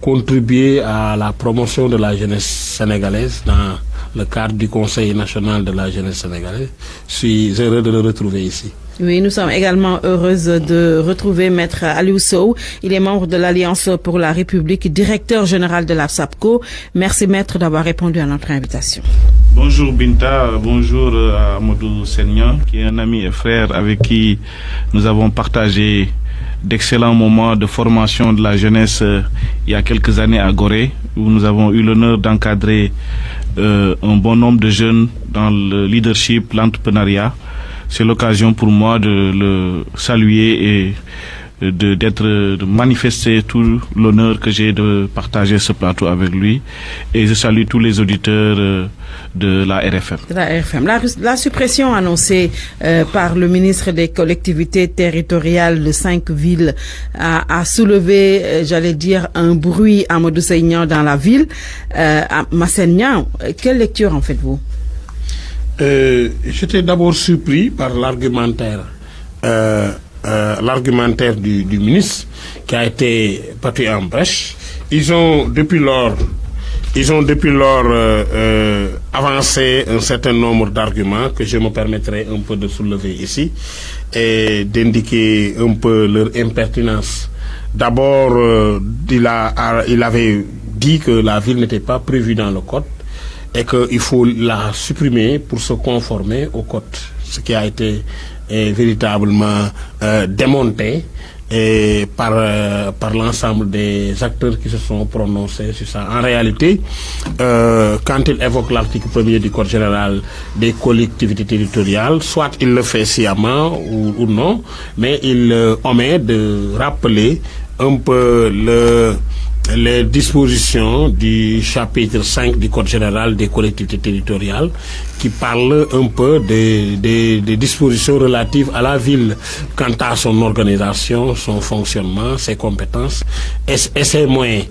contribuer à la promotion de la jeunesse sénégalaise dans le cadre du Conseil national de la jeunesse sénégalaise. Je suis heureux de le retrouver ici. Oui, nous sommes également heureuses de retrouver Maître Aliou Sow. Il est membre de l'Alliance pour la République, directeur général de la SAPCO. Merci Maître d'avoir répondu à notre invitation. Bonjour Binta, bonjour à Amadou Senyan, qui est un ami et frère avec qui nous avons partagé d'excellents moments de formation de la jeunesse il y a quelques années à Gorée, où nous avons eu l'honneur d'encadrer un bon nombre de jeunes dans le leadership, l'entrepreneuriat. C'est l'occasion pour moi de le saluer et de manifester tout l'honneur que j'ai de partager ce plateau avec lui. Et je salue tous les auditeurs de la RFM. La suppression annoncée par le ministre des collectivités territoriales de 5 villes a soulevé, j'allais dire, un bruit à Amadou Seignan dans la ville. À Massenyan, quelle lecture en faites-vous? J'étais d'abord surpris par l'argumentaire du ministre qui a été battu en brèche. Ils ont depuis lors avancé un certain nombre d'arguments que je me permettrai un peu de soulever ici et d'indiquer un peu leur impertinence. D'abord, il avait dit que la ville n'était pas prévue dans le code et qu'il faut la supprimer pour se conformer au code, ce qui a été véritablement démonté par l'ensemble des acteurs qui se sont prononcés sur ça. En réalité, quand il évoque l'article 1er du Code général des collectivités territoriales, soit il le fait sciemment ou non, mais il omet de rappeler un peu les dispositions du chapitre 5 du Code général des collectivités territoriales qui parle un peu des dispositions relatives à la ville quant à son organisation, son fonctionnement, ses compétences et ses moyens.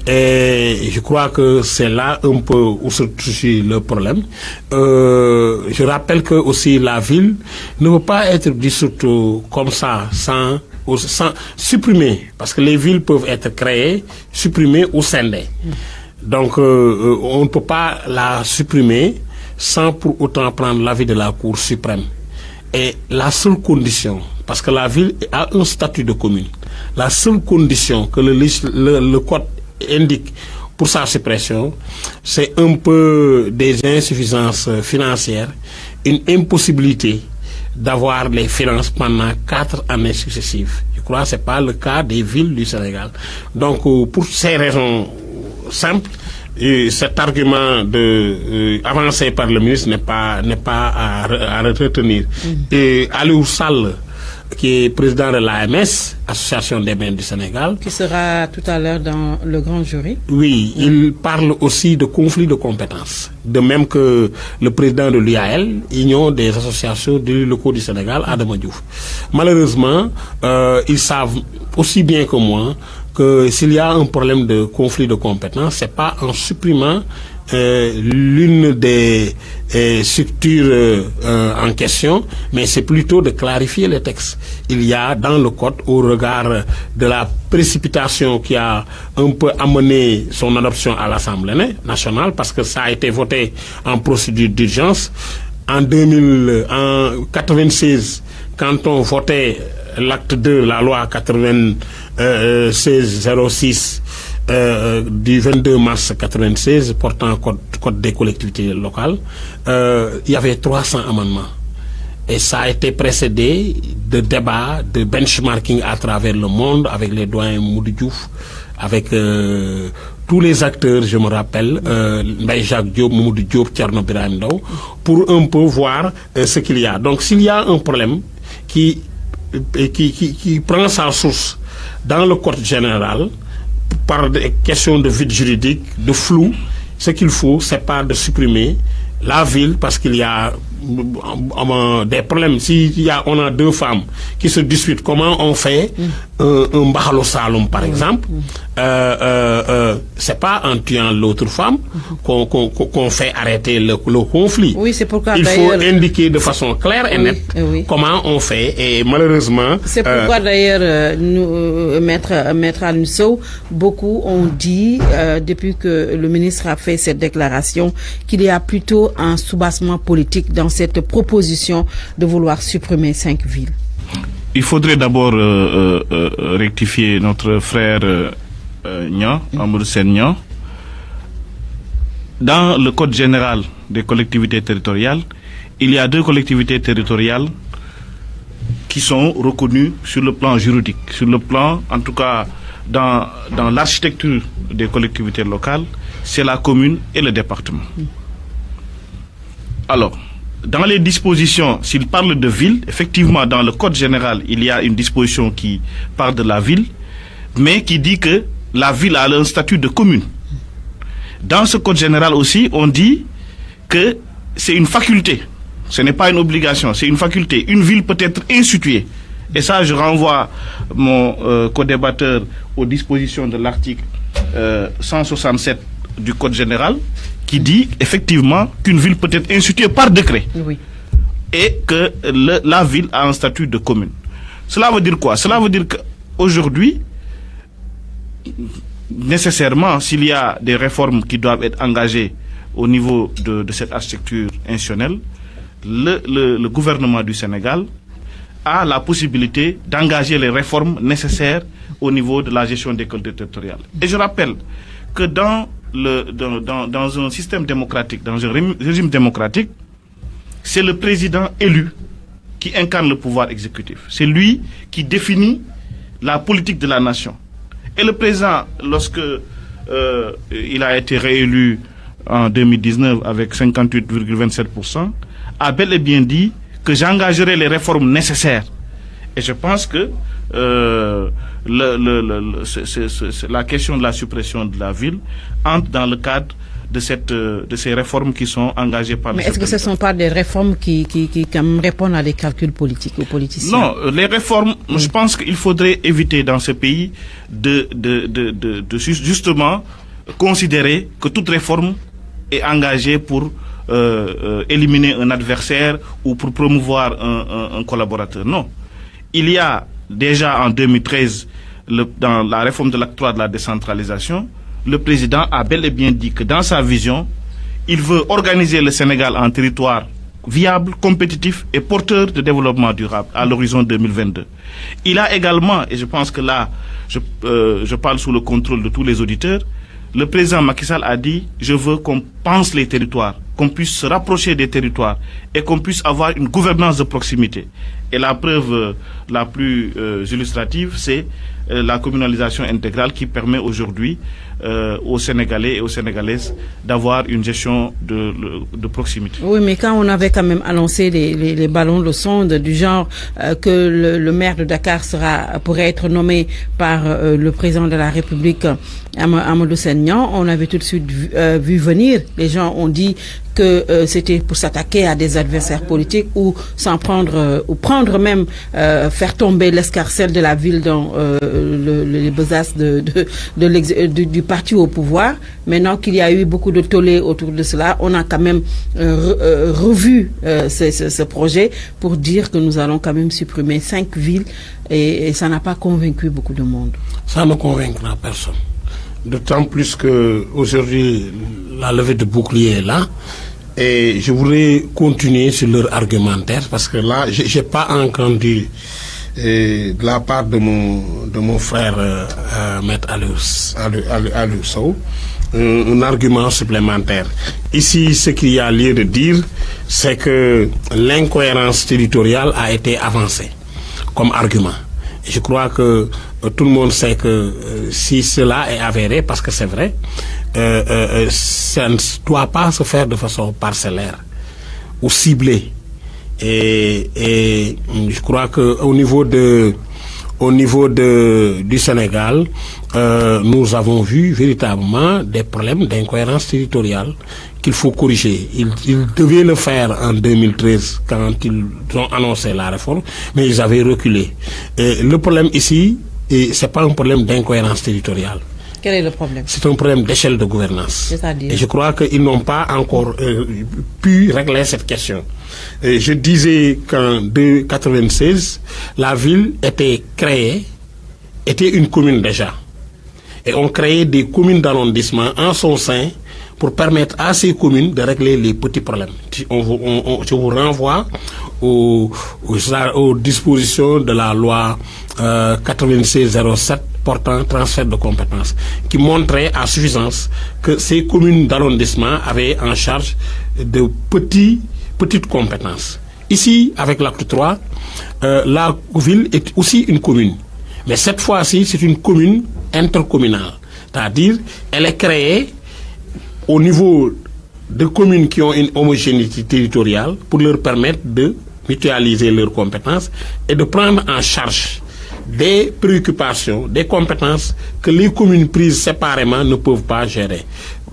Et je crois que c'est là un peu où se situe le problème. Je rappelle que aussi la ville ne peut pas être dissoute comme ça sans supprimer, parce que les villes peuvent être créées, supprimées ou scindées. Donc on ne peut pas la supprimer sans pour autant prendre l'avis de la Cour suprême. Et la seule condition, parce que la ville a un statut de commune, la seule condition que le code indique pour sa suppression, c'est un peu des insuffisances financières, une impossibilité d'avoir les finances pendant 4 années successives. Je crois que ce n'est pas le cas des villes du Sénégal. Donc, pour ces raisons simples, cet argument avancé par le ministre n'est pas à retenir. Et Aliou Sall, qui est président de l'AMS, Association des maires du Sénégal, qui sera tout à l'heure dans le grand jury. Oui, il parle aussi de conflit de compétences. De même que le président de l'UAL, Union des associations d'élus locaux du Sénégal, Adama Diouf. Malheureusement, ils savent aussi bien que moi que s'il y a un problème de conflit de compétences, c'est pas en supprimant l'une des structures en question, mais c'est plutôt de clarifier les textes. Il y a dans le code, au regard de la précipitation qui a un peu amené son adoption à l'Assemblée nationale, parce que ça a été voté en procédure d'urgence. En 1996, quand on votait l'acte 2, la loi 96-06 du 22 mars 1996 portant code des collectivités locales, il y avait 300 amendements. Et ça a été précédé de débats, de benchmarking à travers le monde avec les doyens Moudi Diouf, avec tous les acteurs, je me rappelle, Mbaye Jacques Diop, Moudi Diop, Thierno Birahim Ndao, pour un peu voir ce qu'il y a. Donc s'il y a un problème qui prend sa source dans le code général, par des questions de vide juridique, de flou, ce qu'il faut, c'est pas de supprimer la ville parce qu'il y a des problèmes. On a 2 femmes qui se disputent, comment on fait un Mbahalo Saloum par exemple, c'est pas en tuant l'autre femme qu'on fait arrêter le conflit. Oui, c'est pourquoi il faut indiquer de façon claire et nette comment on fait. Et malheureusement... C'est pourquoi d'ailleurs, Maître Alioune Sow, beaucoup ont dit, depuis que le ministre a fait cette déclaration, qu'il y a plutôt un soubassement politique dans cette proposition de vouloir supprimer 5 villes. Il faudrait d'abord rectifier notre frère Amadou Sène. Dans le code général des collectivités territoriales, il y a 2 collectivités territoriales qui sont reconnues sur le plan juridique, sur le plan, en tout cas, dans l'architecture des collectivités locales, c'est la commune et le département. Alors, dans les dispositions, s'il parle de ville, effectivement, dans le code général, il y a une disposition qui parle de la ville, mais qui dit que la ville a un statut de commune. Dans ce code général aussi, on dit que c'est une faculté. Ce n'est pas une obligation, c'est une faculté. Une ville peut être instituée. Et ça, je renvoie mon co-débatteur aux dispositions de l'article 167 du code général, qui dit effectivement qu'une ville peut être instituée par décret. Oui. Et que la ville a un statut de commune. Cela veut dire quoi? Cela veut dire qu'aujourd'hui, nécessairement, s'il y a des réformes qui doivent être engagées au niveau de cette architecture institutionnelle, le gouvernement du Sénégal a la possibilité d'engager les réformes nécessaires au niveau de la gestion des collectivités territoriales. Et je rappelle que dans un système démocratique, dans un régime démocratique, c'est le président élu qui incarne le pouvoir exécutif. C'est lui qui définit la politique de la nation. Et le président, lorsque il a été réélu en 2019 avec 58,27%, a bel et bien dit que j'engagerai les réformes nécessaires. Et je pense que la question de la suppression de la ville entre dans le cadre de ces réformes qui sont engagées par... Mais est-ce que ce ne sont pas des réformes qui répondent à des calculs politiques ou politiciens? Non, les réformes, je pense qu'il faudrait éviter dans ce pays de justement considérer que toute réforme est engagée pour éliminer un adversaire ou pour promouvoir un collaborateur. Non. Il y a déjà en 2013, dans la réforme de l'acte 3 de la décentralisation, le président a bel et bien dit que dans sa vision, il veut organiser le Sénégal en territoire viable, compétitif et porteur de développement durable à l'horizon 2022. Il a également, et je pense que là, je parle sous le contrôle de tous les auditeurs, le président Macky Sall a dit « Je veux qu'on pense les territoires, qu'on puisse se rapprocher des territoires et qu'on puisse avoir une gouvernance de proximité. » Et la preuve la plus illustrative, c'est la communalisation intégrale qui permet aujourd'hui aux Sénégalais et aux Sénégalaises d'avoir une gestion de proximité. Oui, mais quand on avait quand même annoncé les ballons de sonde du genre que le maire de Dakar pourrait être nommé par le président de la République, Amadou Sène, on avait tout de suite vu venir. Les gens ont dit que c'était pour s'attaquer à des adversaires politiques ou s'en prendre ou prendre même faire tomber l'escarcelle de la ville dans les besaces du parti au pouvoir. Maintenant qu'il y a eu beaucoup de tollé autour de cela, on a quand même revu ce projet pour dire que nous allons quand même supprimer 5 villes et ça n'a pas convaincu beaucoup de monde. Ça ne convaincra personne. D'autant plus que aujourd'hui la levée de bouclier est là. Et je voudrais continuer sur leur argumentaire parce que là, j'ai pas entendu de la part de mon frère Maître Alioune Sow un argument supplémentaire. Ici, ce qu'il y a lieu de dire, c'est que l'incohérence territoriale a été avancée comme argument. Je crois que tout le monde sait que si cela est avéré, parce que c'est vrai, ça ne doit pas se faire de façon parcellaire ou ciblée. Et je crois que au niveau du Sénégal, nous avons vu véritablement des problèmes d'incohérence territoriale qu'il faut corriger. Ils devaient le faire en 2013 quand ils ont annoncé la réforme, mais ils avaient reculé. Et le problème ici, c'est pas un problème d'incohérence territoriale. Quel est le problème? C'est un problème d'échelle de gouvernance. C'est-à-dire? Et je crois qu'ils n'ont pas encore pu régler cette question. Et je disais qu'en 1996, la ville était une commune déjà. Et on créait des communes d'arrondissement en son sein pour permettre à ces communes de régler les petits problèmes. Je vous renvoie aux dispositions de la loi 96-07 portant transfert de compétences, qui montrait à suffisance que ces communes d'arrondissement avaient en charge de petites compétences. Ici, avec l'acte 3, la ville est aussi une commune. Mais cette fois-ci, c'est une commune intercommunale. C'est-à-dire, elle est créée au niveau de communes qui ont une homogénéité territoriale pour leur permettre de mutualiser leurs compétences et de prendre en charge des préoccupations, des compétences que les communes prises séparément ne peuvent pas gérer.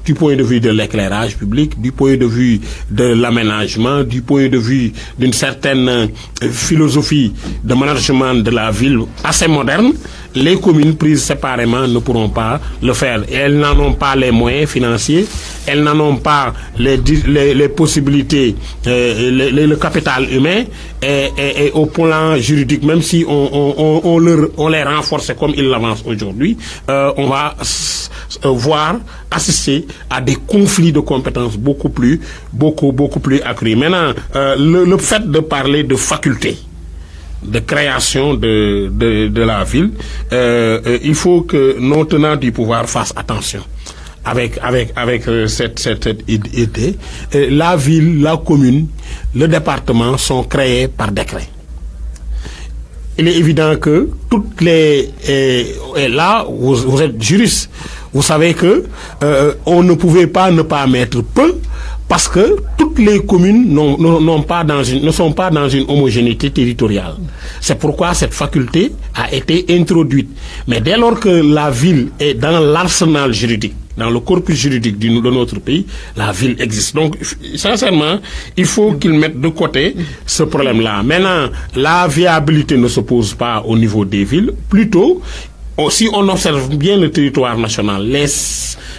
Du point de vue de l'éclairage public, du point de vue de l'aménagement, du point de vue d'une certaine philosophie de management de la ville assez moderne, les communes prises séparément ne pourront pas le faire. Et elles n'en ont pas les moyens financiers, elles n'en ont pas les possibilités, le capital humain et au plan juridique, même si on les renforce comme ils l'avancent aujourd'hui, on va assister à des conflits de compétences beaucoup plus accrus. Maintenant, le fait de parler de faculté de création de la ville, il faut que nos tenants du pouvoir fassent attention avec cette idée. La ville, la commune, le département sont créés par décret. Il est évident que toutes les... et là, vous êtes juriste, vous savez que on ne pouvait pas ne pas mettre peu, parce que toutes les communes ne sont pas dans une homogénéité territoriale. C'est pourquoi cette faculté a été introduite. Mais dès lors que la ville est dans l'arsenal juridique, dans le corpus juridique de notre pays, la ville existe. Donc, sincèrement, il faut qu'ils mettent de côté ce problème-là. Maintenant, la viabilité ne se pose pas au niveau des villes. Plutôt, si on observe bien le territoire national, les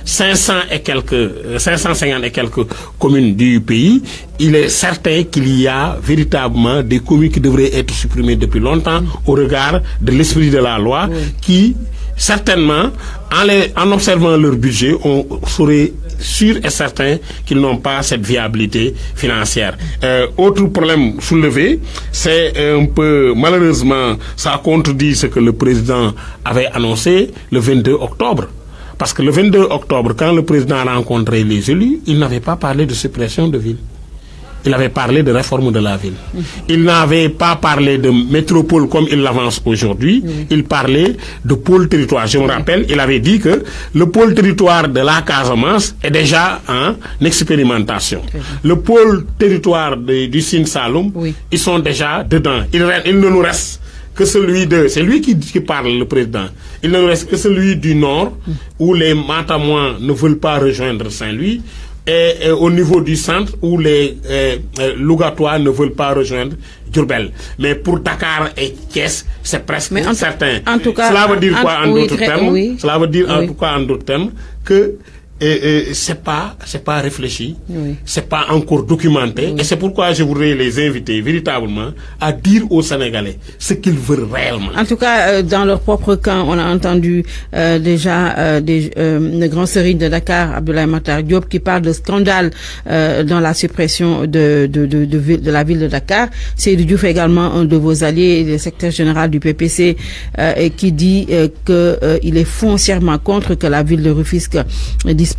550 et quelques communes du pays, il est certain qu'il y a véritablement des communes qui devraient être supprimées depuis longtemps au regard de l'esprit de la loi, qui certainement, en observant leur budget, on serait sûr et certain qu'ils n'ont pas cette viabilité financière. Autre problème soulevé, c'est un peu, malheureusement, ça contredit ce que le président avait annoncé le 22 octobre. Parce que le 22 octobre, quand le président a rencontré les élus, il n'avait pas parlé de suppression de ville. Il avait parlé de réforme de la ville. Il n'avait pas parlé de métropole comme il l'avance aujourd'hui. Il parlait de pôle territoire. Je me rappelle, il avait dit que le pôle territoire de la Casamance est déjà en expérimentation. Le pôle territoire du Sine Saloum, ils sont déjà dedans. Il ne nous reste que celui de... C'est lui qui parle, le président. Il ne nous reste que celui du Nord, où les Matamois ne veulent pas rejoindre Saint-Louis, et au niveau du centre où les Lougatois ne veulent pas rejoindre Diourbel. Mais pour Dakar et Thiès, c'est presque certain. En tout cas, cela veut dire quoi en d'autres termes? Cela veut dire en tout cas en d'autres termes que c'est pas réfléchi, c'est pas encore documenté, et c'est pourquoi je voudrais les inviter véritablement à dire aux Sénégalais ce qu'ils veulent réellement. En tout cas, dans leur propre camp, on a entendu déjà le grand sérine de Dakar, Abdoulaye Matar Diop, qui parle de scandale dans la suppression de la ville de Dakar. Seydou Diouf également, un de vos alliés, le secrétaire général du PPC, qui dit qu'il est foncièrement contre que la ville de Rufisque disparaissent,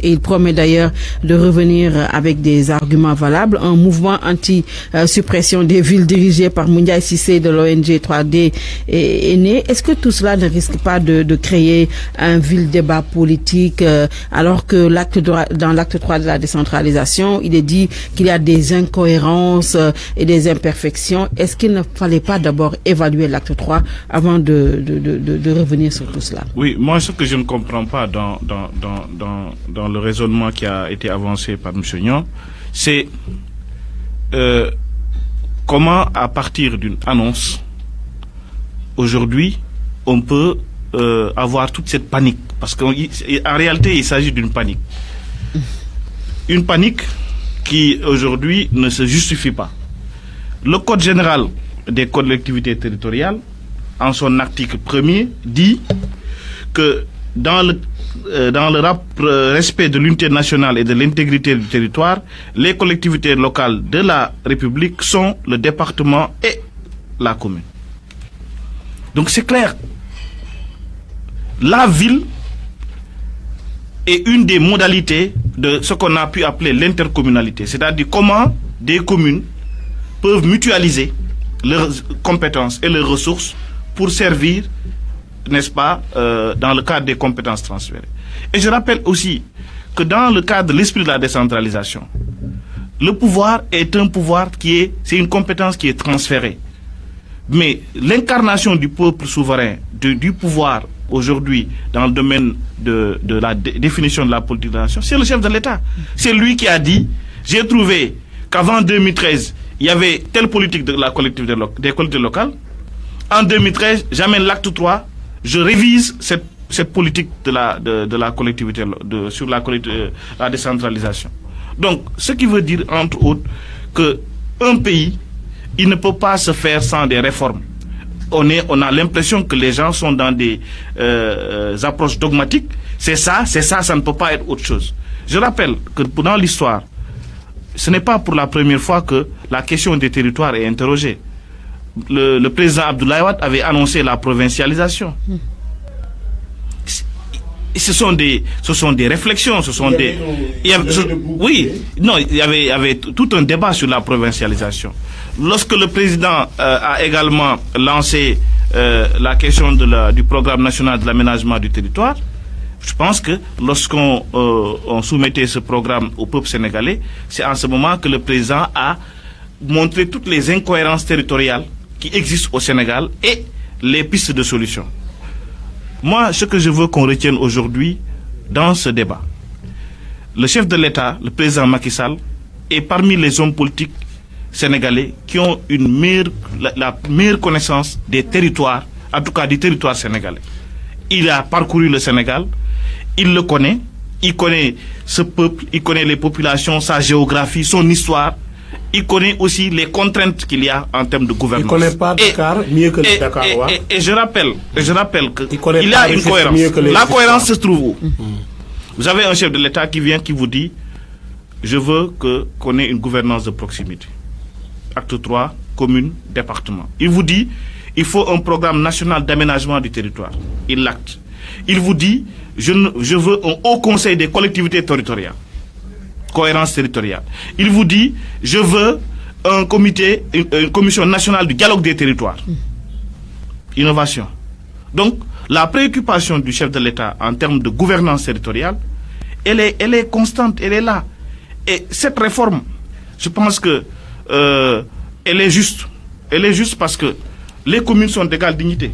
et il promet d'ailleurs de revenir avec des arguments valables. Un mouvement anti-suppression des villes dirigé par Moundiaye Cissé de l'ONG 3D est né. Est-ce que tout cela ne risque pas de créer un vil débat politique alors que dans l'acte 3 de la décentralisation, il est dit qu'il y a des incohérences et des imperfections. Est-ce qu'il ne fallait pas d'abord évaluer l'acte 3 avant de revenir sur tout cela? Oui, moi ce que je ne comprends pas dans le raisonnement qui a été avancé par M. Niang, c'est comment, à partir d'une annonce, aujourd'hui, on peut avoir toute cette panique, parce qu'en réalité, il s'agit d'une panique. Une panique qui, aujourd'hui, ne se justifie pas. Le Code général des collectivités territoriales, en son article 1er, dit que dans le respect de l'unité nationale et de l'intégrité du territoire, les collectivités locales de la République sont le département et la commune. Donc c'est clair. La ville est une des modalités de ce qu'on a pu appeler l'intercommunalité, c'est-à-dire comment des communes peuvent mutualiser leurs compétences et leurs ressources pour servir, n'est-ce pas, dans le cadre des compétences transférées. Et je rappelle aussi que dans le cadre de l'esprit de la décentralisation, le pouvoir est un pouvoir c'est une compétence qui est transférée. Mais l'incarnation du peuple souverain, du pouvoir aujourd'hui dans le domaine de la définition de la politique de la nation, c'est le chef de l'État. C'est lui qui a dit, j'ai trouvé qu'avant 2013, il y avait telle politique de la collectivité des collectivités locales. En 2013, j'amène l'acte 3, je révise cette politique de la collectivité, sur la décentralisation. Donc, ce qui veut dire, entre autres, qu'un pays, il ne peut pas se faire sans des réformes. On a l'impression que les gens sont dans des approches dogmatiques. C'est ça, ça ne peut pas être autre chose. Je rappelle que dans l'histoire, ce n'est pas pour la première fois que la question des territoires est interrogée. Le président Abdoulaye Wade avait annoncé la provincialisation. Ce sont des réflexions, il y avait tout un débat sur la provincialisation. Lorsque le président a également lancé la question du programme national de l'aménagement du territoire, je pense que lorsqu'on soumettait ce programme au peuple sénégalais, c'est en ce moment que le président a montré toutes les incohérences territoriales qui existent au Sénégal et les pistes de solutions. Moi, ce que je veux qu'on retienne aujourd'hui dans ce débat, le chef de l'État, le président Macky Sall, est parmi les hommes politiques sénégalais qui ont la meilleure connaissance des territoires, en tout cas du territoire sénégalais. Il a parcouru le Sénégal, il le connaît, il connaît ce peuple, il connaît les populations, sa géographie, son histoire. Il connaît aussi les contraintes qu'il y a en termes de gouvernance. Il ne connaît pas Dakar mieux que les Dakarois. Et je rappelle qu'il y a une cohérence. La cohérence se trouve où? Vous avez un chef de l'État qui vous dit « Je veux qu'on ait une gouvernance de proximité. » Acte 3, commune, département. Il vous dit « Il faut un programme national d'aménagement du territoire. » Il l'acte. Il vous dit « Je veux un haut conseil des collectivités territoriales. » Cohérence territoriale. Il vous dit, je veux une commission nationale du dialogue des territoires. Innovation. Donc, la préoccupation du chef de l'État en termes de gouvernance territoriale, elle est constante, elle est là. Et cette réforme, je pense que elle est juste. Elle est juste parce que les communes sont d'égale dignité.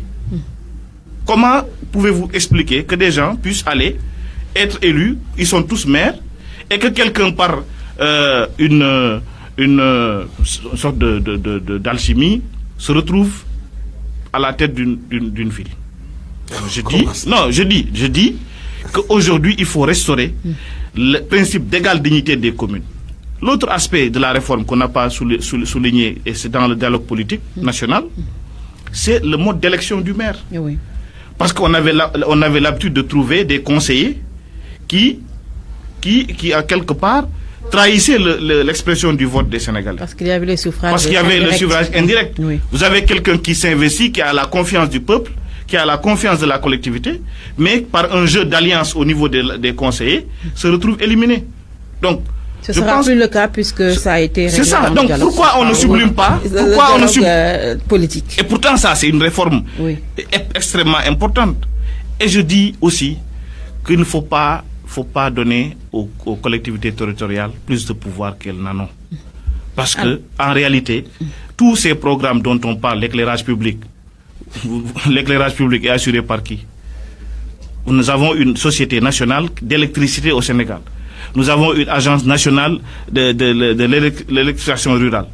Comment pouvez-vous expliquer que des gens puissent aller être élus, ils sont tous maires, et que quelqu'un par une sorte d'alchimie se retrouve à la tête d'une ville. Je dis qu'aujourd'hui il faut restaurer le principe d'égale dignité des communes. L'autre aspect de la réforme qu'on n'a pas souligné, et c'est dans le dialogue politique national, c'est le mode d'élection du maire. Oui. Parce qu'on avait l'habitude de trouver des conseillers qui à quelque part trahissait l'expression du vote des Sénégalais. Parce qu'il y avait le suffrage indirect. Oui. Vous avez quelqu'un qui s'investit, qui a la confiance du peuple, qui a la confiance de la collectivité, mais par un jeu d'alliance au niveau des conseillers, se retrouve éliminé. Donc, ce ne sera plus le cas puisque ça a été réglé. C'est ça. Donc, pourquoi on ne sublime pas politique. Et pourtant, ça, c'est une réforme extrêmement importante. Et je dis aussi qu'il ne faut pas donner aux collectivités territoriales plus de pouvoir qu'elles n'en ont. Parce que, en réalité, tous ces programmes dont on parle, l'éclairage public est assuré par qui? Nous avons une société nationale d'électricité au Sénégal. Nous avons une agence nationale de l'électrification rurale.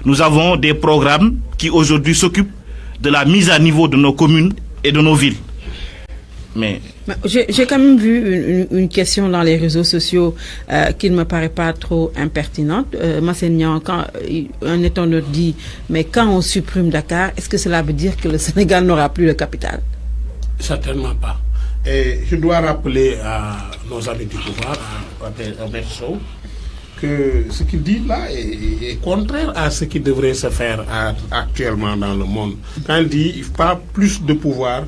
Nous avons des programmes qui aujourd'hui s'occupent de la mise à niveau de nos communes et de nos villes. Mais j'ai quand même vu une question dans les réseaux sociaux qui ne me paraît pas trop impertinente. Massénian, quand un internaute dit, mais quand on supprime Dakar, est-ce que cela veut dire que le Sénégal n'aura plus de capitale? Certainement pas. Et je dois rappeler à nos amis du pouvoir, à Maître Sow, que ce qu'il dit là est contraire à ce qui devrait se faire actuellement dans le monde. Quand il dit qu'il n'y a pas plus de pouvoir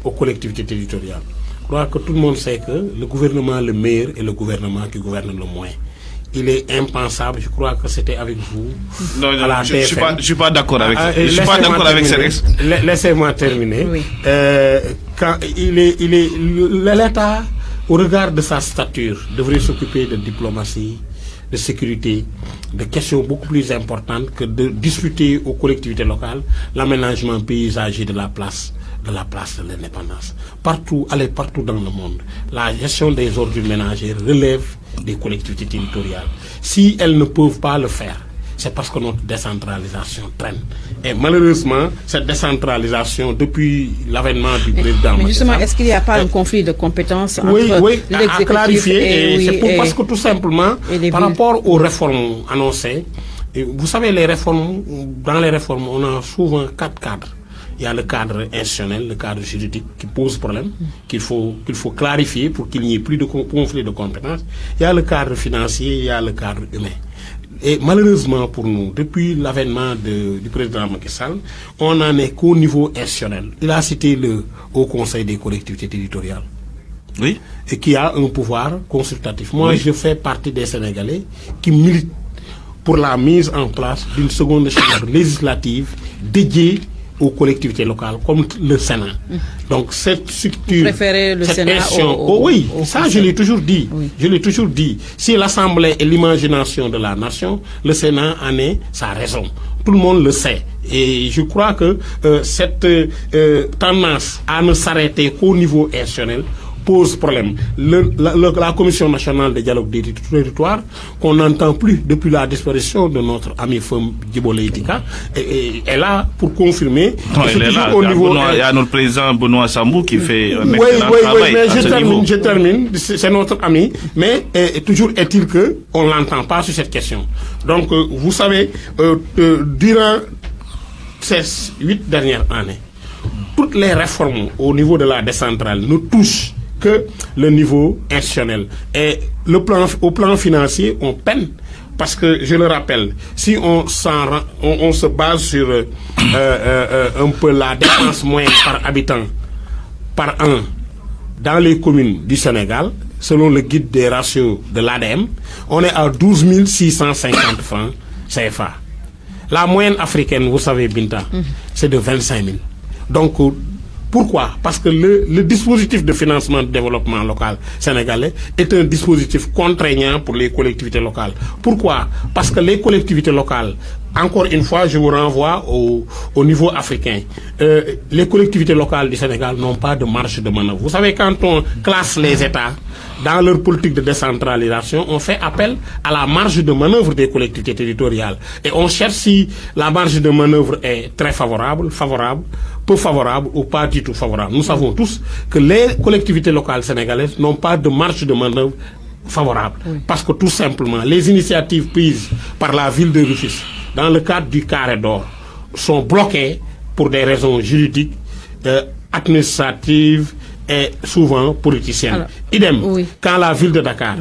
aux collectivités territoriales. Je crois que tout le monde sait que le gouvernement le meilleur est le gouvernement qui gouverne le moins. Il est impensable, je crois que c'était avec vous. Non, je ne suis pas d'accord avec ça. Laissez-moi terminer. Oui. Quand l'État, au regard de sa stature, devrait s'occuper de diplomatie, de sécurité, de questions beaucoup plus importantes que de discuter aux collectivités locales l'aménagement paysager de la place de l'indépendance. Partout dans le monde, la gestion des ordures ménagères relève des collectivités territoriales. Si elles ne peuvent pas le faire, c'est parce que notre décentralisation traîne. Et malheureusement, cette décentralisation, depuis l'avènement du président... Mais justement, est-ce qu'il n'y a pas un conflit de compétences entre l'exécutif à clarifier, et parce que tout simplement, par rapport aux réformes annoncées, vous savez, dans les réformes, on a souvent 4 cadres. Il y a le cadre institutionnel, le cadre juridique qui pose problème, qu'il faut clarifier pour qu'il n'y ait plus de conflit de compétences. Il y a le cadre financier, il y a le cadre humain. Et malheureusement pour nous, depuis l'avènement du président Macky Sall, on n'en est qu'au niveau institutionnel. Il a cité le Haut Conseil des collectivités territoriales. Oui. Et qui a un pouvoir consultatif. Moi, je fais partie des Sénégalais qui militent pour la mise en place d'une seconde chambre législative dédiée aux collectivités locales, comme le Sénat. Donc, cette structure... Vous préférez le Sénat oui, ça, je l'ai toujours dit. Oui. Je l'ai toujours dit. Si l'Assemblée est l'imagination de la nation, le Sénat en est sa raison. Tout le monde le sait. Et je crois que cette tendance à ne s'arrêter qu'au niveau institutionnel pose problème. La Commission nationale de dialogue des territoires, qu'on n'entend plus depuis la disparition de notre ami Femme Djibo Leïtika, est là pour confirmer. Non, elle est là. Il y a notre président Benoît Sambou qui fait un excellent travail. Mais je termine. C'est notre ami. Mais toujours est-il qu'on ne l'entend pas sur cette question. Donc, vous savez, durant ces 8 dernières années, toutes les réformes au niveau de la décentrale ne touchent que le niveau institutionnel. Et au plan financier, on peine. Parce que, je le rappelle, si on se base sur un peu la dépense moyenne par habitant par an dans les communes du Sénégal, selon le guide des ratios de l'ADEME, on est à 12 650 francs CFA. La moyenne africaine, vous savez, Binta, c'est de 25 000. Donc, pourquoi? Parce que le dispositif de financement de développement local sénégalais est un dispositif contraignant pour les collectivités locales. Pourquoi? Parce que les collectivités locales, encore une fois, je vous renvoie au niveau africain. Les collectivités locales du Sénégal n'ont pas de marge de manœuvre. Vous savez, quand on classe les États dans leur politique de décentralisation, on fait appel à la marge de manœuvre des collectivités territoriales. Et on cherche si la marge de manœuvre est très favorable, peu favorable ou pas du tout favorable. Nous savons tous que les collectivités locales sénégalaises n'ont pas de marge de manœuvre favorable. Parce que tout simplement, les initiatives prises par la ville de Rufisque dans le cadre du Carré d'Or sont bloquées pour des raisons juridiques, administratives et souvent politicienne. Alors, idem, quand la ville de Dakar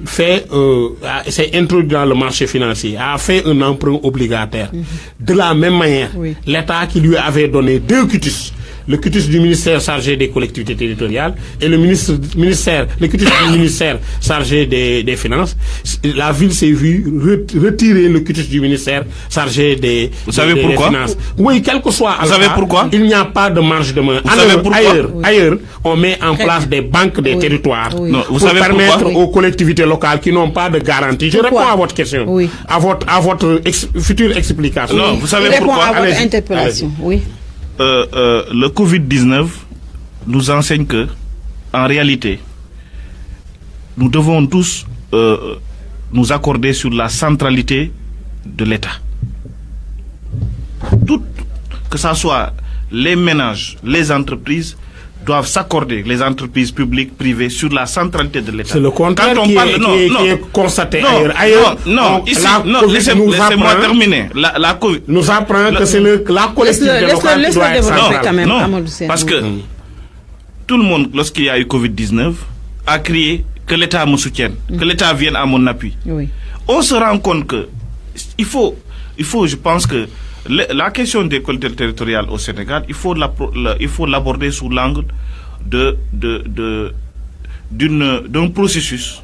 s'est introduite dans le marché financier, a fait un emprunt obligataire. De la même manière, l'État qui lui avait donné 2 quitus, le quitus du ministère chargé des collectivités territoriales et le quitus du ministère chargé des finances, la ville s'est vue retirer le quitus du ministère chargé des finances. Oui, quel que soit il n'y a pas de marge de main. Ailleurs, on met en place des banques des territoires pour permettre aux collectivités locales qui n'ont pas de garantie. Je réponds à votre question, à votre future explication. Non, vous savez pourquoi? À votre interpellation, oui. Le Covid-19 nous enseigne que, en réalité, nous devons tous nous accorder sur la centralité de l'État. Que ce soit les ménages, les entreprises, doivent s'accorder, les entreprises publiques, privées, sur la centralité de l'État. C'est le contraire qui est constaté ailleurs. Laissez-moi terminer. La COVID nous apprend que c'est la collectivité locale qui doit être centrale. Non, parce que tout le monde, lorsqu'il y a eu Covid-19, a crié que l'État me soutienne, que l'État vienne à mon appui. Oui. On se rend compte que il faut, je pense que la question des collectivités territoriales au Sénégal, il faut l'aborder sous l'angle d'un processus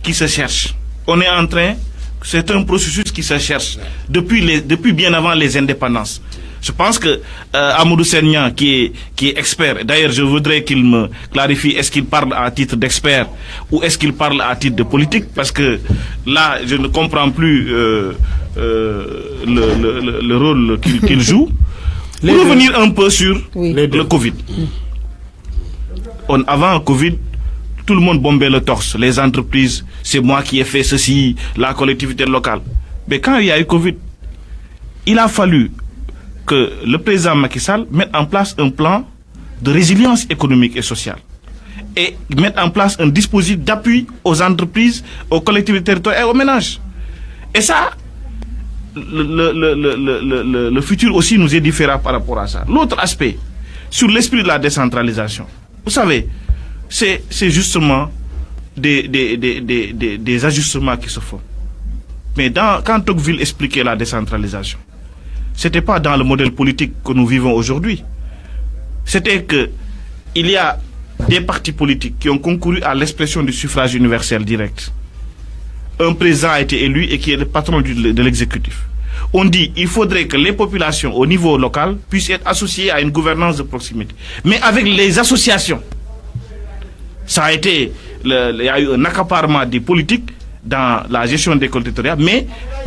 qui se cherche. C'est un processus qui se cherche depuis bien avant les indépendances. Je pense que Amadou Senian, qui est expert, d'ailleurs je voudrais qu'il me clarifie, est-ce qu'il parle à titre d'expert ou est-ce qu'il parle à titre de politique, parce que là je ne comprends plus le rôle qu'il joue. Pour revenir un peu sur le Covid. Avant Covid, tout le monde bombait le torse, les entreprises, c'est moi qui ai fait ceci, la collectivité locale. Mais quand il y a eu Covid, il a fallu que le président Macky Sall mette en place un plan de résilience économique et sociale et mette en place un dispositif d'appui aux entreprises, aux collectivités territoriales et aux ménages. Et ça, le futur aussi nous est différent par rapport à ça. L'autre aspect, sur l'esprit de la décentralisation, vous savez, c'est justement des ajustements qui se font. Mais quand Tocqueville expliquait la décentralisation, ce n'était pas dans le modèle politique que nous vivons aujourd'hui. C'était qu'il y a des partis politiques qui ont concouru à l'expression du suffrage universel direct. Un président a été élu et qui est le patron de l'exécutif. On dit qu'il faudrait que les populations au niveau local puissent être associées à une gouvernance de proximité. Mais avec les associations, il y a eu un accaparement des politiques dans la gestion des collectivités territoriales, mais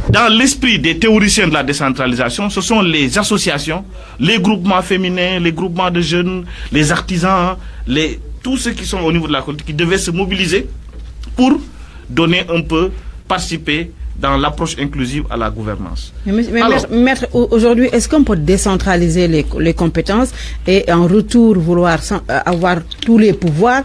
dans l'esprit des théoriciens de la décentralisation, ce sont les associations, les groupements féminins, les groupements de jeunes, les artisans, tous ceux qui sont au niveau de la collectivité qui devaient se mobiliser pour donner un peu, participer dans l'approche inclusive à la gouvernance. Mais maître, aujourd'hui, est-ce qu'on peut décentraliser les compétences et en retour vouloir avoir tous les pouvoirs,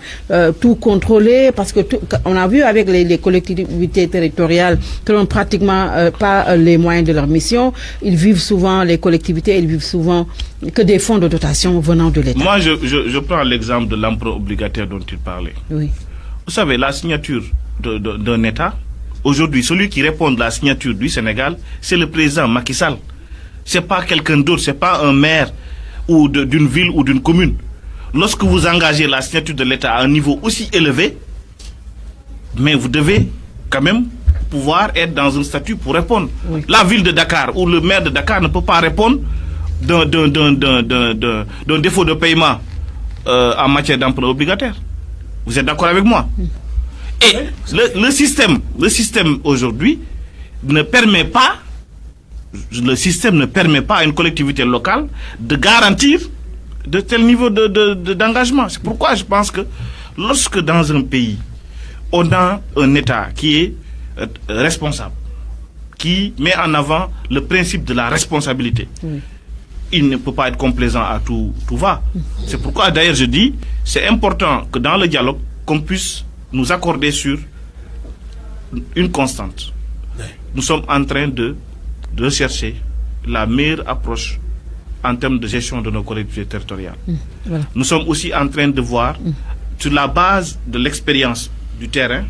tout contrôler, parce que on a vu avec les collectivités territoriales qui n'ont pratiquement pas les moyens de leur mission, ils vivent souvent, les collectivités, ils vivent souvent que des fonds de dotation venant de l'État. Moi, je prends l'exemple de l'emprunt obligataire dont il parlait. Oui. Vous savez, la signature d'un État, aujourd'hui, celui qui répond de la signature du Sénégal, c'est le président Macky Sall. C'est pas quelqu'un d'autre, c'est pas un maire ou d'une ville ou d'une commune. Lorsque vous engagez la signature de l'État à un niveau aussi élevé, mais vous devez quand même pouvoir être dans un statut pour répondre. Oui. La ville de Dakar ou le maire de Dakar ne peut pas répondre d'un défaut de paiement en matière d'emprunt obligataire. Vous êtes d'accord avec moi? Et le système aujourd'hui ne permet pas à une collectivité locale de garantir de tel niveau d'engagement. C'est pourquoi je pense que lorsque dans un pays, on a un État qui est responsable, qui met en avant le principe de la responsabilité, il ne peut pas être complaisant à tout va. C'est pourquoi d'ailleurs je dis, c'est important que dans le dialogue, qu'on puisse nous accorder sur une constante. Nous sommes en train de rechercher la meilleure approche en termes de gestion de nos collectivités territoriales. Voilà. Nous sommes aussi en train de voir, sur la base de l'expérience du terrain,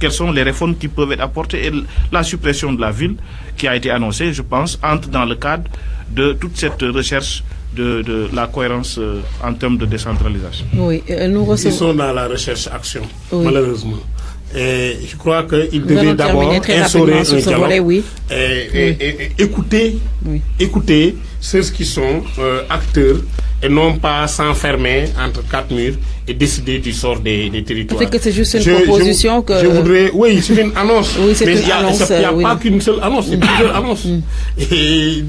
quelles sont les réformes qui peuvent être apportées. Et la suppression de la ville, qui a été annoncée, je pense, entre dans le cadre de toute cette recherche de la cohérence en termes de décentralisation. Oui, Ils sont dans la recherche-action, malheureusement. Et je crois qu'il devait d'abord instaurer un dialogue et écouter ceux qui sont acteurs et non pas s'enfermer entre quatre murs et décider du sort des territoires. Peut-être que c'est juste une proposition que... Je voudrais... Oui, c'est une annonce. Oui, c'est une annonce. Il n'y a pas qu'une seule annonce, c'est plusieurs annonces. Et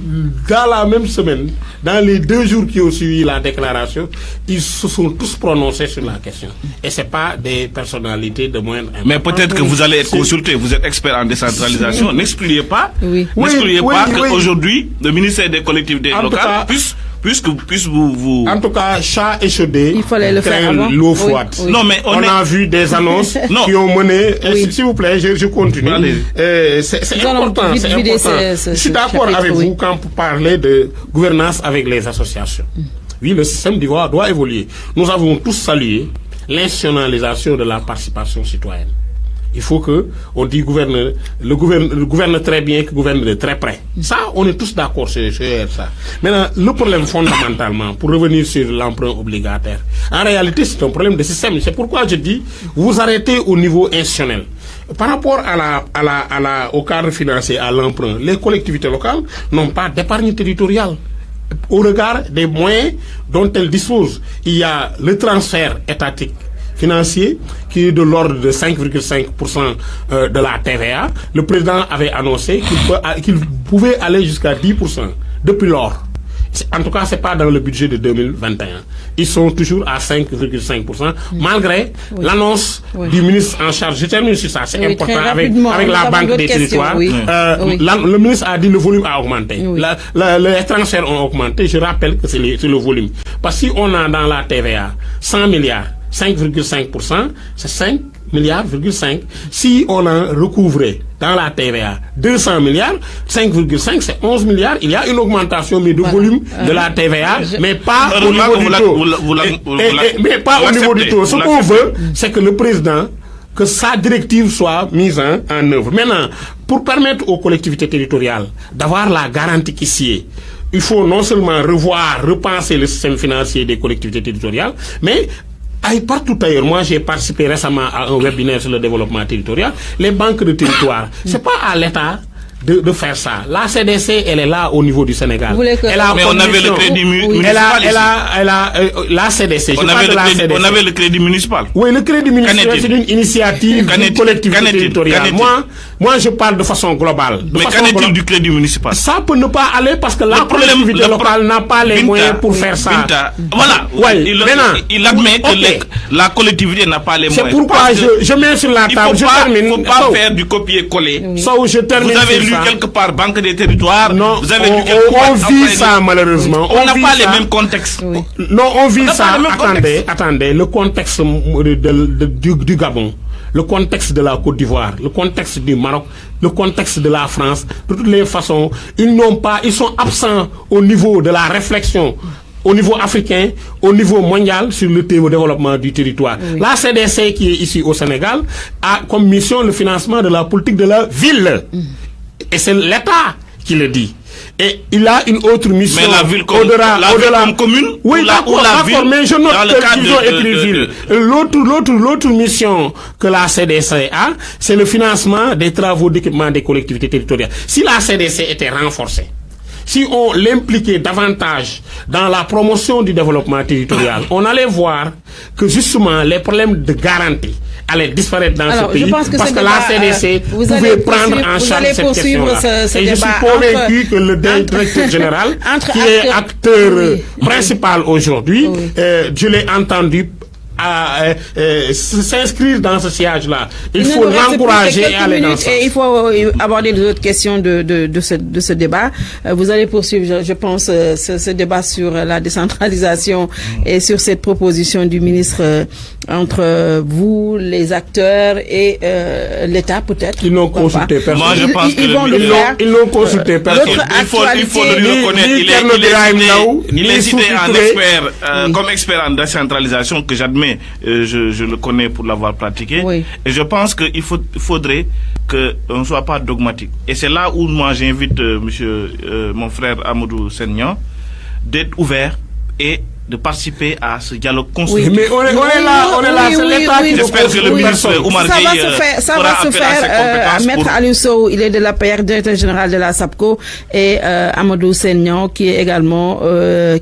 dans la même semaine, dans les 2 jours qui ont suivi la déclaration, ils se sont tous prononcés sur la question. Et ce n'est pas des personnalités de moindre importance. Mais peut-être que vous allez être consulté, vous êtes expert en décentralisation. N'excluez pas qu'aujourd'hui, le ministère des collectivités locales puisse puisque vous... En tout cas, chat échaudé, il fallait le faire avant. L'eau froide. Oui. Non, mais on a vu des annonces qui ont mené... S'il vous plaît, je continue. C'est important. Je suis d'accord avec vous quand vous parlez de gouvernance avec les associations. Oui, le système d'Ivoire doit évoluer. Nous avons tous salué l'institutionnalisation de la participation citoyenne. Il faut que on dit le gouverne très bien, que gouverne de très près. Ça, on est tous d'accord sur ça. Maintenant, le problème fondamentalement, pour revenir sur l'emprunt obligataire, en réalité, c'est un problème de système. C'est pourquoi je dis, vous arrêtez au niveau institutionnel. Par rapport au cadre financier, à l'emprunt, les collectivités locales n'ont pas d'épargne territoriale. Au regard des moyens dont elles disposent, il y a le transfert étatique financier qui est de l'ordre de 5,5% de la TVA. Le président avait annoncé qu'il pouvait aller jusqu'à 10% depuis lors. En tout cas, c'est pas dans le budget de 2021. Ils sont toujours à 5,5%, malgré l'annonce du ministre en charge. Je termine sur ça, c'est important, avec la Banque des territoires. Le ministre a dit que le volume a augmenté. Les transferts ont augmenté. Je rappelle que c'est le volume. Parce que si on a dans la TVA 100 milliards, 5,5%, c'est 5 milliards, 5. Si on a recouvré dans la TVA 200 milliards, 5,5, c'est 11 milliards. Il y a une augmentation mais de volume de la TVA, mais pas au niveau du taux. Mais pas au niveau du taux. Ce qu'on veut, c'est que le président, que sa directive soit mise en œuvre. Maintenant, pour permettre aux collectivités territoriales d'avoir la garantie qui s'y est, il faut non seulement repenser le système financier des collectivités territoriales, mais partout ailleurs. Moi, j'ai participé récemment à un webinaire sur le développement territorial. Les banques de territoire, c'est pas à l'État de faire ça. La CDC, elle est là au niveau du Sénégal. Mais on avait le crédit municipal. La CDC. On avait le crédit municipal. Oui, le crédit municipal, c'est une initiative d'une collectivité territoriale. Moi, je parle de façon globale. Mais qu'en est-il du crédit municipal? Ça peut ne pas aller parce que la collectivité locale n'a pas les moyens pour faire ça. Voilà. Il admet que la collectivité n'a pas les moyens. C'est pourquoi je mets sur la table. Il ne faut pas faire du copier-coller. Je termine. Vous avez lu quelque part Banque des territoires. Non, vous avez on vit ça malheureusement. On n'a pas les mêmes contextes. Non, on vit ça. Attendez, le contexte du Gabon, le contexte de la Côte d'Ivoire, le contexte du Maroc, le contexte de la France, de toutes les façons, ils sont absents au niveau de la réflexion. Au niveau africain, au niveau mondial, sur le développement du territoire. La CDC, qui est ici au Sénégal, a comme mission le financement de la politique de la ville. Et c'est l'État qui le dit. Et il a une autre mission. Mais la ville comme commune. Oui, d'accord, mais je note qu'ils ont écrit ville. L'autre mission que la CDC a, c'est le financement des travaux d'équipement des collectivités territoriales. Si la CDC était renforcée, si on l'impliquait davantage dans la promotion du développement territorial, on allait voir que justement les problèmes de garantie allaient disparaître dans ce pays parce que la CDC pouvait prendre en charge cette question-là. Et je suis convaincu que le directeur général, qui est acteur principal aujourd'hui, je l'ai entendu s'inscrire dans ce siège-là. Il faut l'encourager et aller dans ça. Et il faut aborder d'autres questions de ce débat. Vous allez poursuivre, je pense, ce débat sur la décentralisation et sur cette proposition du ministre entre vous, les acteurs et l'État, peut-être. Ils n'ont consulté personne. Moi, je pense ils n'ont consulté personne. Il faut le reconnaître. Il est cité en expert, comme expert en décentralisation, que j'admets. Je le connais pour l'avoir pratiqué. Et je pense qu'il faudrait qu'on ne soit pas dogmatique. Et c'est là où moi j'invite mon frère Amadou Sennion d'être ouvert et de participer à ce dialogue constructif. Mais on est là, c'est l'État qui j'espère que le ministre Oumar Gueye ça va se faire. Maître Aliou Sow, il est de l'APR, directeur général de la SAPCO, et Amadou Sennion, qui est également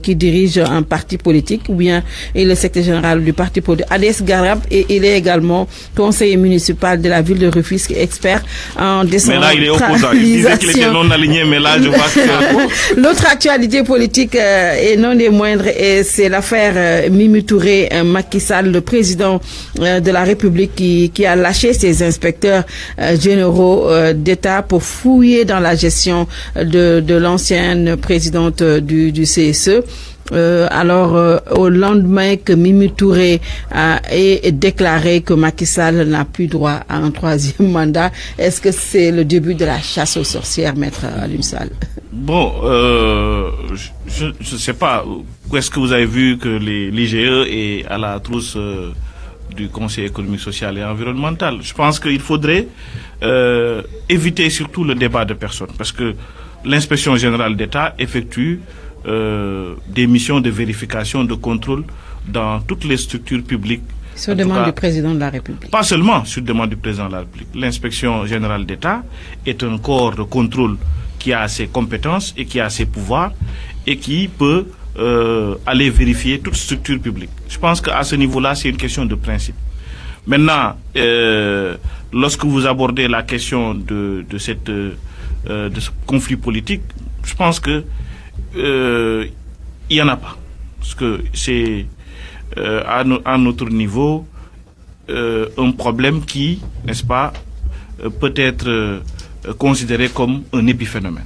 qui dirige un parti politique, ou bien il est le secrétaire général du parti politique ADS Garab, et il est également conseiller municipal de la ville de Rufisque, expert en décentralisation. Mais là, il est opposant. Il disait qu'il était non aligné, mais là, je vois que... L'autre actualité politique, et non des moindres, et c'est l'affaire Mimi Touré, Macky Sall, le président de la République qui a lâché ses inspecteurs généraux d'État pour fouiller dans la gestion de l'ancienne présidente du CSE. Au lendemain que Mimi Touré ait déclaré que Macky Sall n'a plus droit à un 3e mandat, est-ce que c'est le début de la chasse aux sorcières, Maître Alioune Sall? Bon, je ne sais pas. Où est-ce que vous avez vu que l'IGE est à la trousse du Conseil économique, social et environnemental? Je pense qu'il faudrait éviter surtout le débat de personnes, parce que l'inspection générale d'État effectue des missions de vérification, de contrôle dans toutes les structures publiques. Sur demande du président de la République. Pas seulement sur demande du président de la République. L'inspection générale d'État est un corps de contrôle qui a ses compétences et qui a ses pouvoirs et qui peut aller vérifier toute structure publique. Je pense qu'à ce niveau-là, c'est une question de principe. Maintenant, lorsque vous abordez la question de ce conflit politique, je pense que il y en a pas, parce que c'est à notre niveau un problème qui, n'est-ce pas, peut être considéré comme un épiphénomène.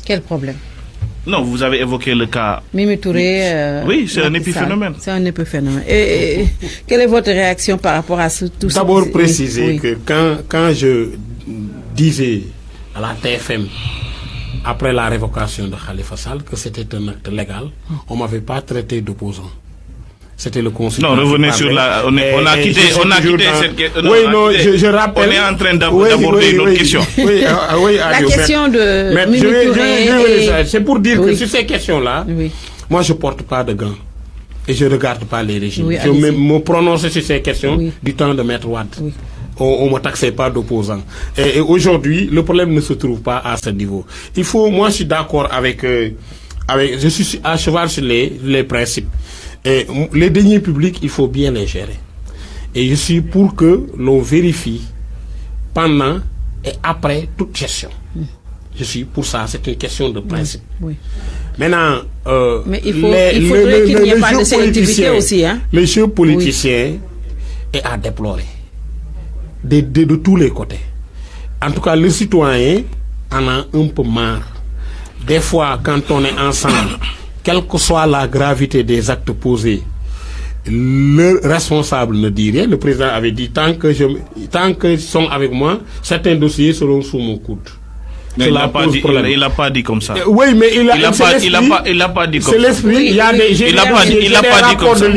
Quel problème? Non, vous avez évoqué le cas Mimi Touré. Oui, c'est un épiphénomène. C'est un épiphénomène. Et quelle est votre réaction par rapport à tout ça? D'abord préciser que quand je disais à la TFM après la révocation de Khalifa Sall que c'était un acte légal, on ne m'avait pas traité d'opposant. C'était le consultant. Non, revenez sur la... On a quitté cette question. Oui, non, je rappelle... On est en train d'aborder une autre question. Oui, la question de Mimi Touré... C'est pour dire que sur ces questions-là, moi je ne porte pas de gants. Et je ne regarde pas les régimes. Je me prononce sur ces questions du temps de Maître Wade. On ne me taxait pas d'opposant. Et aujourd'hui, le problème ne se trouve pas à ce niveau. Moi je suis d'accord avec je suis à cheval sur les principes. Et les deniers publics, il faut bien les gérer. Et je suis pour que l'on vérifie pendant et après toute gestion. Je suis pour ça, c'est une question de principe. Oui. Maintenant, mais il faudrait qu'il n'y ait pas de sélectivité aussi. Hein? Le jeu politicien est à déplorer. De tous les côtés. En tout cas, le citoyen en a un peu marre. Des fois, quand on est ensemble, quelle que soit la gravité des actes posés, le responsable ne dit rien. Le président avait dit, tant qu'ils sont avec moi, certains dossiers seront sous mon coude. Mais il n'a pas dit comme ça. Oui, mais il n'a pas dit comme ça. C'est l'esprit. Il y a des il n'a pas dit comme ça.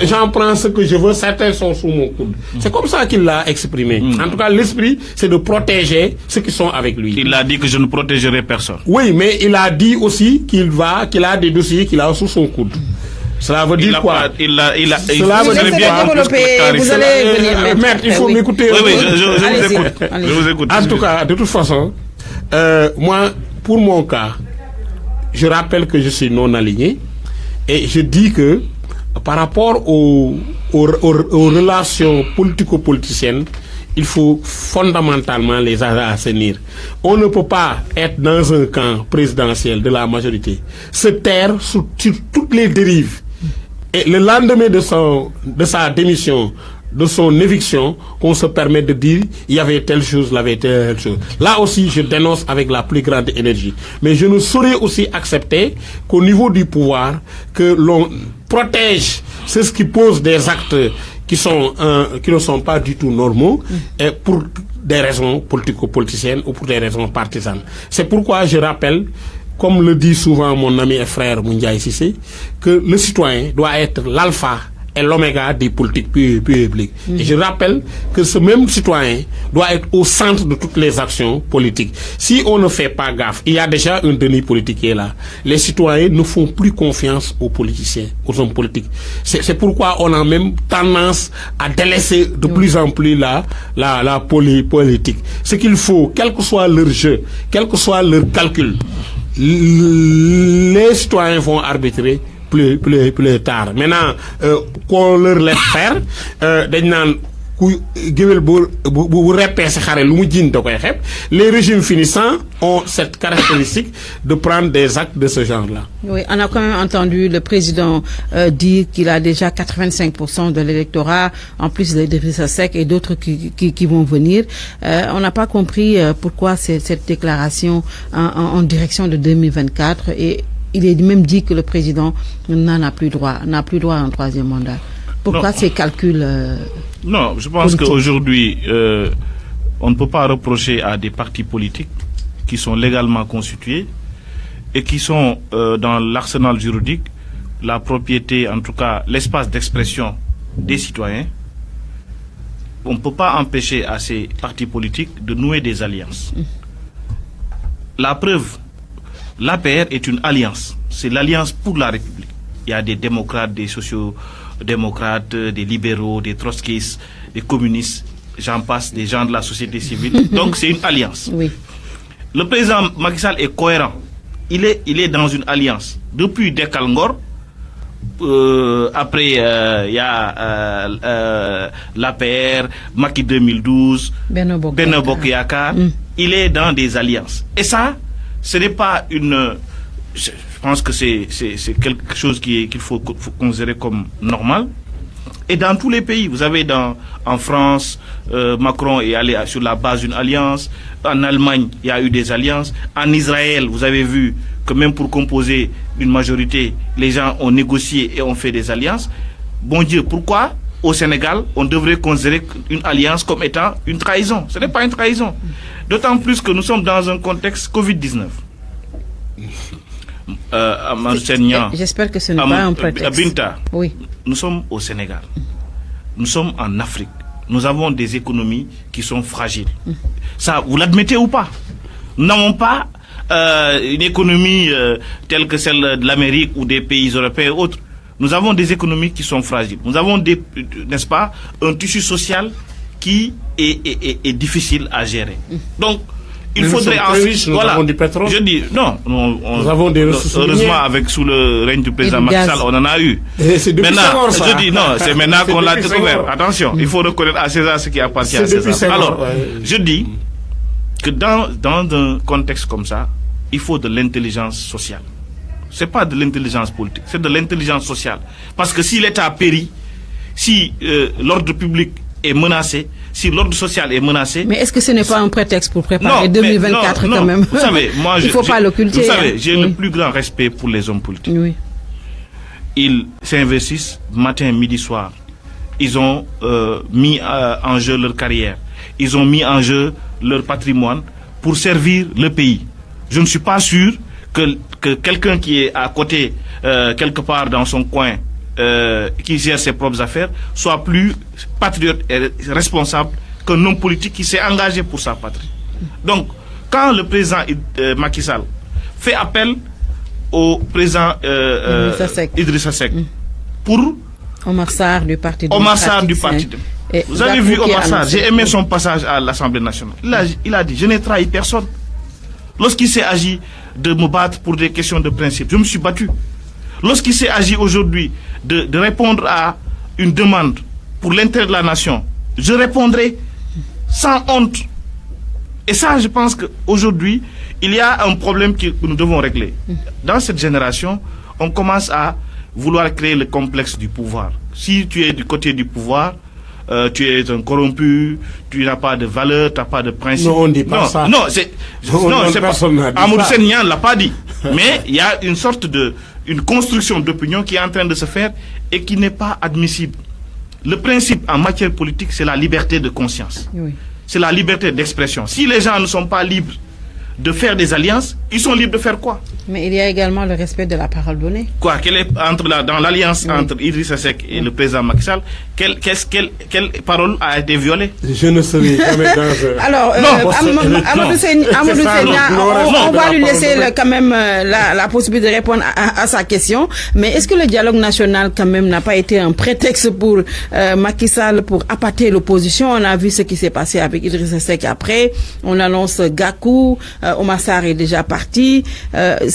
J'en prends ce que je veux. Certains sont sous mon coude. C'est comme ça qu'il l'a exprimé. En tout cas, l'esprit, c'est de protéger ceux qui sont avec lui. Il a dit que je ne protégerai personne. Oui, mais il a dit aussi qu'il a des dossiers qu'il a sous son coude. Cela veut dire quoi? Cela veut dire quoi? Vous allez venir. Maître, il faut m'écouter. Oui, je vous écoute. En tout cas, de toute façon, moi, pour mon cas, je rappelle que je suis non aligné et je dis que par rapport aux relations politico-politiciennes, il faut fondamentalement les assainir. On ne peut pas être dans un camp présidentiel de la majorité, se taire sur toutes les dérives. Et le lendemain de sa démission, de son éviction, qu'on se permet de dire il y avait telle chose, il y avait telle chose. Là aussi, je dénonce avec la plus grande énergie. Mais je ne saurais aussi accepter qu'au niveau du pouvoir, que l'on protège ceux qui posent des actes qui ne sont pas du tout normaux et pour des raisons politico-politiciennes ou pour des raisons partisanes. C'est pourquoi je rappelle, comme le dit souvent mon ami et frère Moundiaï Sissé, que le citoyen doit être l'alpha et l'oméga des politiques publiques. Et je rappelle que ce même citoyen doit être au centre de toutes les actions politiques. Si on ne fait pas gaffe, il y a déjà un déni politique qui est là. Les citoyens ne font plus confiance aux politiciens, aux hommes politiques. C'est pourquoi on a même tendance à délaisser de plus en plus la politique. Ce qu'il faut, quel que soit leur jeu, quel que soit leur calcul, les citoyens vont arbitrer plus tard. Maintenant, qu'on leur laisse faire, les régimes finissants ont cette caractéristique de prendre des actes de ce genre-là. Oui, on a quand même entendu le président dire qu'il a déjà 85% de l'électorat, en plus d'Idrissa Seck et d'autres qui vont venir. On n'a pas compris pourquoi cette déclaration en direction de 2024, et il est même dit que le président n'a plus droit à un troisième mandat. Pourquoi ces calculs Non, je pense qu'aujourd'hui, on ne peut pas reprocher à des partis politiques qui sont légalement constitués et qui sont dans l'arsenal juridique la propriété, en tout cas l'espace d'expression des citoyens. On ne peut pas empêcher à ces partis politiques de nouer des alliances. La preuve, l'APR est une alliance. C'est l'alliance pour la République. Il y a des démocrates, des sociaux-démocrates, des libéraux, des trotskistes, des communistes, j'en passe, des gens de la société civile. Donc c'est une alliance. Oui. Le président Macky Sall est cohérent. Il est dans une alliance. Depuis Dekalngor, après il y a l'APR, Macky 2012, Benno Bokk Yakaar, il est dans des alliances. Et ça, ce n'est pas une... Je pense que c'est quelque chose qu'il faut considérer comme normal. Et dans tous les pays, vous avez en France, Macron est allé sur la base d'une alliance. En Allemagne, il y a eu des alliances. En Israël, vous avez vu que même pour composer une majorité, les gens ont négocié et ont fait des alliances. Bon Dieu, pourquoi au Sénégal, on devrait considérer une alliance comme étant une trahison? Ce n'est pas une trahison. D'autant plus que nous sommes dans un contexte Covid-19. J'espère que ce n'est pas un prétexte. Binta, oui. Nous sommes au Sénégal. Nous sommes en Afrique. Nous avons des économies qui sont fragiles. Ça, vous l'admettez ou pas? Nous n'avons pas une économie telle que celle de l'Amérique ou des pays européens et autres. Nous avons des économies qui sont fragiles. Nous avons, n'est-ce pas, un tissu social qui est difficile à gérer. Donc, il faudrait ensuite, nous avons du pétrole. Je dis non, nous avons des ressources. Heureusement, sous le règne du président Macky Sall, on en a eu. Maintenant, je dis non, c'est maintenant qu'on l'a découvert. Attention, il faut reconnaître à César ce qui appartient à César. Alors, je dis que dans un contexte comme ça, il faut de l'intelligence sociale. C'est pas de l'intelligence politique, c'est de l'intelligence sociale. Parce que si l'État périt, si l'ordre public est menacé, si l'ordre social est menacé... Mais est-ce que ce n'est pas un prétexte pour préparer 2024 quand même? Vous savez, moi, il ne faut pas l'occulter. Vous savez, j'ai le plus grand respect pour les hommes politiques. Oui. Ils s'investissent matin, midi, soir. Ils ont mis en jeu leur carrière. Ils ont mis en jeu leur patrimoine pour servir le pays. Je ne suis pas sûr que quelqu'un qui est à côté, quelque part dans son coin, qui gère ses propres affaires, soit plus patriote et responsable qu'un homme politique qui s'est engagé pour sa patrie. Donc, quand le président Macky Sall fait appel au président Idrissa Seck pour Omar Sarr du Parti démocratique. Vous avez vu Omar Sarr, j'ai aimé son passage à l'Assemblée nationale. Il a dit, je n'ai trahi personne. Lorsqu'il s'est agi de me battre pour des questions de principe, je me suis battu. Lorsqu'il s'est agi aujourd'hui de répondre à une demande pour l'intérêt de la nation, je répondrai sans honte. Et ça, je pense qu'aujourd'hui, il y a un problème que nous devons régler. Dans cette génération, on commence à vouloir créer le complexe du pouvoir. Si tu es du côté du pouvoir, tu es un corrompu, tu n'as pas de valeur, tu n'as pas de principe. Non, on ne dit pas ça. Non, c'est pas. Amadou Sen ne l'a pas dit. Mais il y a une sorte une construction d'opinion qui est en train de se faire et qui n'est pas admissible. Le principe en matière politique, c'est la liberté de conscience. Oui. C'est la liberté d'expression. Si les gens ne sont pas libres de faire des alliances, ils sont libres de faire quoi? Mais il y a également le respect de la parole donnée. Quoi? Dans l'alliance entre Idrissa Seck et le président Macky Sall, quelle parole a été violée? Je ne serai jamais dans... Alors, Amadou Senya, on va lui laisser quand même la possibilité de répondre à sa question. Mais est-ce que le dialogue national quand même n'a pas été un prétexte pour Macky Sall pour appâter l'opposition? On a vu ce qui s'est passé avec Idrissa Seck après. On annonce Gakou, Omar Sarr est déjà parti.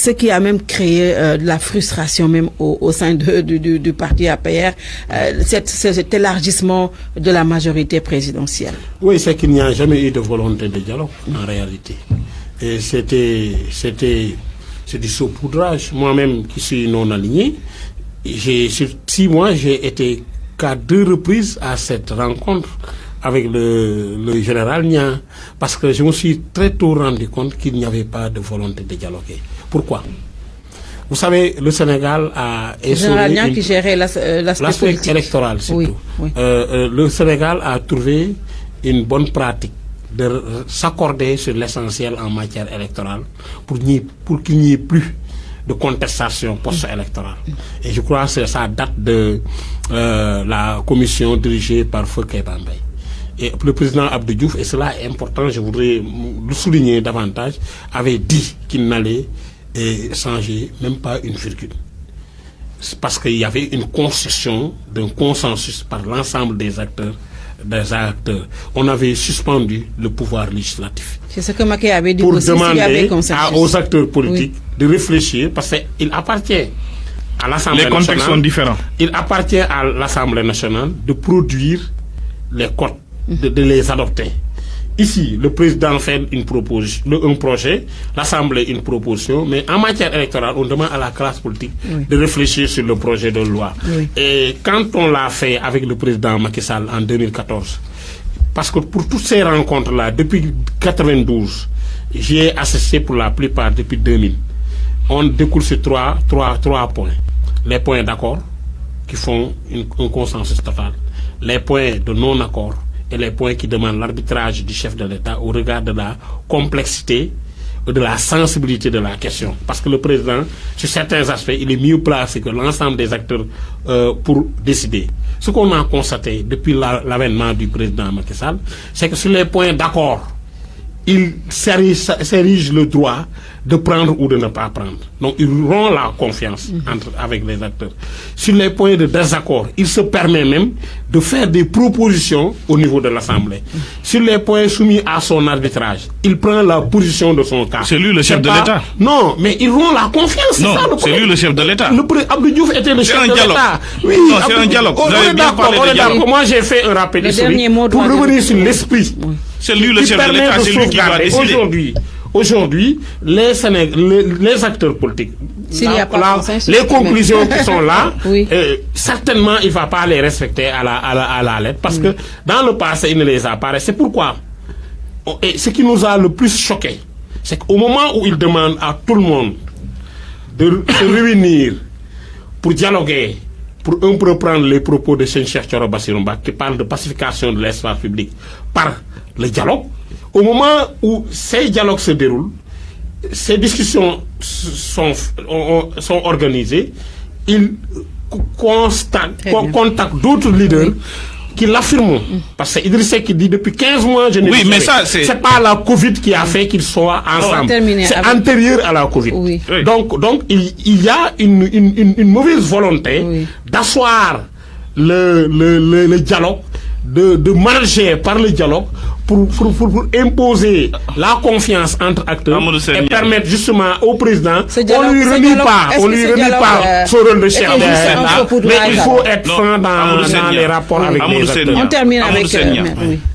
ce qui a même créé de la frustration même au sein du parti APR, cet élargissement de la majorité présidentielle. Oui, c'est qu'il n'y a jamais eu de volonté de dialogue en réalité. Et c'est du saupoudrage. Moi-même qui suis non aligné, sur 6 mois, j'ai été qu'à 2 reprises à cette rencontre avec le général Niang, parce que je me suis très tôt rendu compte qu'il n'y avait pas de volonté de dialoguer. Pourquoi? Vous savez, le Sénégal a Le général Niang qui gérait l'aspect électoral surtout. Oui. Le Sénégal a trouvé une bonne pratique de s'accorder sur l'essentiel en matière électorale pour qu'il n'y ait plus de contestation post-électorale. Et je crois que ça date de la commission dirigée par Feu Kéba Mbaye. Et le président Abdou Diouf, et cela est important, je voudrais le souligner davantage, avait dit qu'il n'allait changer même pas une virgule. Parce qu'il y avait une concession d'un consensus par l'ensemble des acteurs. On avait suspendu le pouvoir législatif. C'est ce que Macky avait dit pour aussi, demander aux acteurs politiques de réfléchir, parce qu'il appartient à l'Assemblée nationale. Les contextes sont différents. Il appartient à l'Assemblée nationale de produire les codes, de les adopter. Ici, le président fait un projet, l'Assemblée une proposition, mais en matière électorale, on demande à la classe politique de réfléchir sur le projet de loi. Oui. Et quand on l'a fait avec le président Macky Sall en 2014, parce que pour toutes ces rencontres-là, depuis 1992, j'y ai assisté pour la plupart depuis 2000, on découle sur trois points. Les points d'accord, qui font un consensus total. Les points de non-accord, et les points qui demandent l'arbitrage du chef de l'État au regard de la complexité, de la sensibilité de la question. Parce que le président, sur certains aspects, il est mieux placé que l'ensemble des acteurs pour décider. Ce qu'on a constaté depuis l'avènement du président Macky Sall, c'est que sur les points d'accord, il s'érige le droit de prendre ou de ne pas prendre. Donc il rompt la confiance avec les acteurs. Sur les points de désaccord, il se permet même de faire des propositions au niveau de l'Assemblée. Sur les points soumis à son arbitrage, il prend la position de son cas. C'est lui le chef de l'État. Non, mais il rompt la confiance. Non, c'est lui le chef de l'État. Abdou Diouf était le chef de l'État. Oui, non, c'est un dialogue. On est d'accord. Moi j'ai fait un rappel historique pour revenir sur l'esprit. C'est lui le chef de l'État, c'est lui qui va décider. Aujourd'hui, les acteurs politiques, les conclusions qui sont là, certainement il ne va pas les respecter à la lettre, parce que dans le passé, il ne les a pas. C'est pourquoi, et ce qui nous a le plus choqué, c'est qu'au moment où il demande à tout le monde de se réunir pour dialoguer, pour un peu reprendre les propos de Cheikh Thioro Bassirou Mbacké qui parle de pacification de l'espace public par le dialogue, au moment où ces dialogues se déroulent, ces discussions sont organisées, il contacte d'autres leaders qui l'affirment. Parce que Idriss Seck dit depuis 15 mois, je ne sais pas. C'est pas la Covid qui a fait qu'ils soient ensemble. C'est antérieur à la Covid. Oui. Donc il y a une mauvaise volonté d'asseoir le dialogue, de manager par le dialogue pour imposer la confiance entre acteurs et permettre justement au président, on lui renie pas son rôle de chef d'État, mais il faut être franc dans les rapports avec les acteurs. On termine avec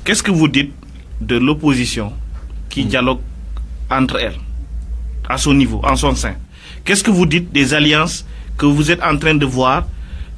Qu'est-ce que vous dites de l'opposition qui dialogue entre elles, à son niveau, en son sein? Qu'est-ce que vous dites des alliances que vous êtes en train de voir,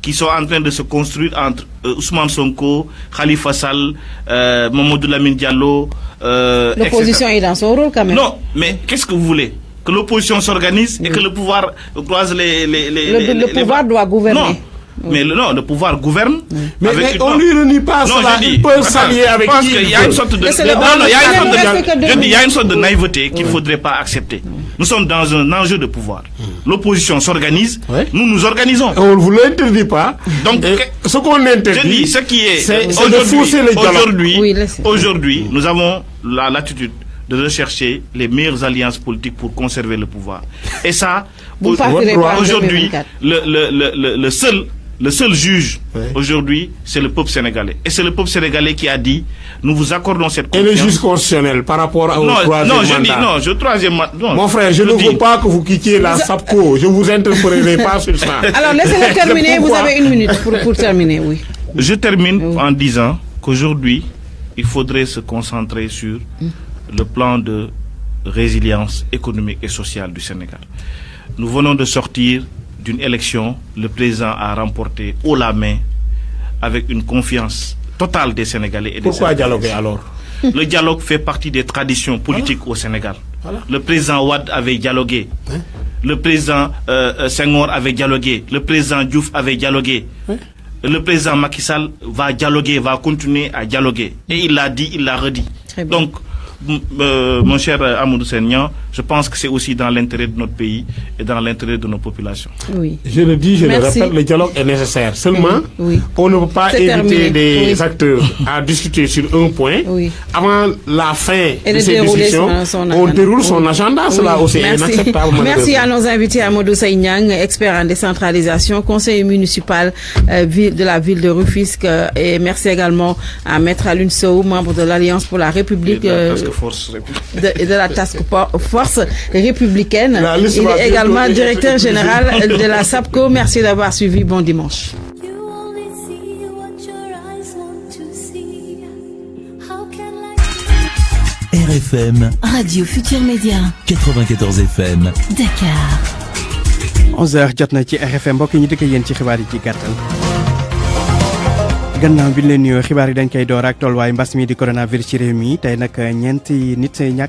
qui sont en train de se construire entre Ousmane Sonko, Khalifa Sall, Mamadou Lamine Diallo, l'opposition est dans son rôle quand même. Non, mais qu'est-ce que vous voulez? Que l'opposition s'organise et que le pouvoir croise le pouvoir doit gouverner. Non. Mais le pouvoir gouverne. Mais on ne lui renie pas cela. Il peut s'allier avec qui. Il y a une sorte de il y a une sorte de naïveté qu'il ne faudrait pas accepter. Nous sommes dans un enjeu de pouvoir. L'opposition s'organise, nous nous organisons. On ne vous l'interdit pas. Donc, ce qu'on interdit, je dis, ce qui est c'est de fausser les dialogues. Aujourd'hui, nous avons la latitude de rechercher les meilleures alliances politiques pour conserver le pouvoir. Et ça, aujourd'hui, le seul Le seul juge aujourd'hui, c'est le peuple sénégalais. Et c'est le peuple sénégalais qui a dit, nous vous accordons cette confiance. Et le juge constitutionnel par rapport au troisième mandat. Troisième mandat. Mon frère, je ne veux pas que vous quittiez la SAPCO. Je ne vous interpellerai pas sur ça. Alors, laissez-le terminer. Vous avez 1 minute pour terminer, oui. Je termine en disant qu'aujourd'hui, il faudrait se concentrer sur le plan de résilience économique et sociale du Sénégal. Nous venons de sortir d'une élection, le président a remporté haut la main avec une confiance totale des Sénégalais et des Pourquoi Sénégalais. dialoguer alors? Le dialogue fait partie des traditions politiques au Sénégal. Le président Wade avait dialogué. Le président Senghor avait dialogué. Le président Diouf avait dialogué. Le président Macky Sall va dialoguer, va continuer à dialoguer. Et il l'a dit, il l'a redit. Donc, mon cher Amadou Seignan, je pense que c'est aussi dans l'intérêt de notre pays et dans l'intérêt de nos populations. Oui. Je le dis, je le répète, le dialogue est nécessaire. Seulement, on ne peut pas inviter des acteurs à discuter sur un point. Avant la fin de ces discussions, on déroule son agenda. Cela aussi est inacceptable. Merci à nos invités, Amadou Seignan, expert en décentralisation, conseiller municipal de la ville de Rufisque, et merci également à Maître Alioune Sow, membre de l'Alliance pour la République. De la task force républicaine. Il est également directeur général de la SAPCO. Merci d'avoir suivi. Bon dimanche. RFM Radio Futur Média 94 FM Dakar. 11h jot na ci RFM mbokk ñi dëkk yéen ci xibaar yi ci gàttal. gannaaw bi leen nuyoo xibaar yi dañ koy door ak tolluwaay mbas mi di coronavirus ci réew mi tey nag ñeenti nit ñàkk